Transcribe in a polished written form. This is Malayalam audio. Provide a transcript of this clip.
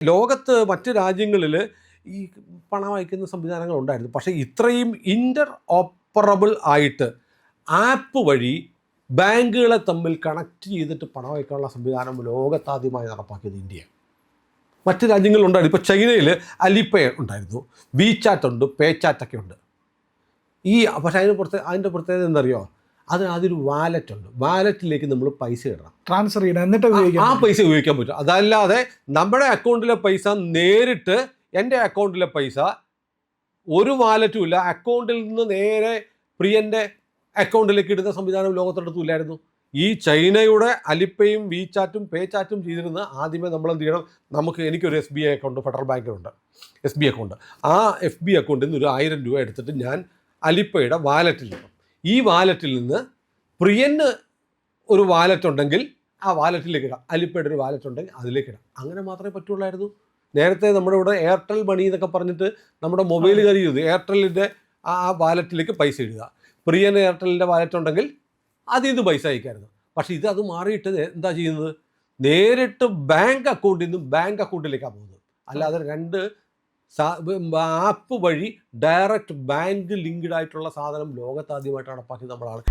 ലോകത്ത് മറ്റ് രാജ്യങ്ങളിൽ ഈ പണം അയക്കുന്ന സംവിധാനങ്ങൾ ഉണ്ടായിരുന്നു. പക്ഷേ ഇത്രയും ഇൻ്റർ ഓപ്പറബിൾ ആയിട്ട് ആപ്പ് വഴി ബാങ്കുകളെ തമ്മിൽ കണക്ട് ചെയ്തിട്ട് പണം അയക്കാനുള്ള സംവിധാനം ലോകത്താദ്യമായി നടപ്പാക്കിയത് ഇന്ത്യയാണ്. മറ്റ് രാജ്യങ്ങളിലുണ്ടായിരുന്നു. ഇപ്പോൾ ചൈനയിൽ അലിപേ ഉണ്ടായിരുന്നു, വിചാറ്റ് ഉണ്ട്, പേചാറ്റൊക്കെ ഉണ്ട്. പക്ഷേ അതിൻ്റെ പ്രത്യേകത എന്തറിയോ? അതിനൊരു വാലറ്റ് ഉണ്ട്. വാലറ്റിലേക്ക് നമ്മൾ പൈസ ഇടണം, ട്രാൻസ്ഫർ ചെയ്യണം, എന്നിട്ട് ആ പൈസ ഉപയോഗിക്കാൻ പറ്റും. അതല്ലാതെ നമ്മുടെ അക്കൗണ്ടിലെ പൈസ നേരിട്ട് എൻ്റെ അക്കൗണ്ടിലെ പൈസ ഒരു വാലറ്റും ഇല്ല, അക്കൗണ്ടിൽ നിന്ന് നേരെ പ്രിയൻ്റെ അക്കൗണ്ടിലേക്ക് ഇടുന്ന സംവിധാനം ലോകത്തെടുത്തില്ലായിരുന്നു. ഈ ചൈനയുടെ അലിപ്പയും വിചാറ്റും പേചാറ്റും ചെയ്തിരുന്ന ആദ്യമേ നമ്മൾ എന്ത് ചെയ്യണം? എനിക്കൊരു SBI അക്കൗണ്ട് ഫെഡറൽ ബാങ്കിലുണ്ട്, SBI അക്കൗണ്ട്. ആ FB അക്കൗണ്ടിൽ നിന്ന് ഒരു 1000 രൂപ എടുത്തിട്ട് ഞാൻ അലിപ്പയുടെ വാലറ്റിൽ ഇടണം. ഈ വാലറ്റിൽ നിന്ന് പ്രിയന് ഒരു വാലറ്റ് ഉണ്ടെങ്കിൽ ആ വാലറ്റിലേക്ക് ഇടാം, അലിപ്പയുടെ ഒരു വാലറ്റ് ഉണ്ടെങ്കിൽ അതിലേക്ക് ഇടാം. അങ്ങനെ മാത്രമേ പറ്റുള്ളായിരുന്നു. നേരത്തെ നമ്മുടെ ഇവിടെ എയർടെൽ മണി എന്നൊക്കെ പറഞ്ഞിട്ട് നമ്മുടെ മൊബൈൽ കയറി ചെയ്തു. എയർടെല്ലിൻ്റെ ആ വാലറ്റിലേക്ക് പൈസ ഇടുക, പ്രിയന് എയർടെല്ലിൻ്റെ വാലറ്റ് ഉണ്ടെങ്കിൽ അതിൽ നിന്ന് പൈസ അയക്കായിരുന്നു. പക്ഷേ അത് മാറിയിട്ട് എന്താ ചെയ്യുന്നത്? നേരിട്ട് ബാങ്ക് അക്കൗണ്ടിൽ നിന്നും ബാങ്ക് അക്കൗണ്ടിലേക്കാണ് പോകുന്നത്. അല്ലാതെ രണ്ട് ആപ്പ് വഴി ഡയറക്റ്റ് ബാങ്ക് ലിങ്ക്ഡ് ആയിട്ടുള്ള സാധനം ലോകത്താദ്യമായിട്ട് നടപ്പാക്കിയത് നമ്മളാണ്.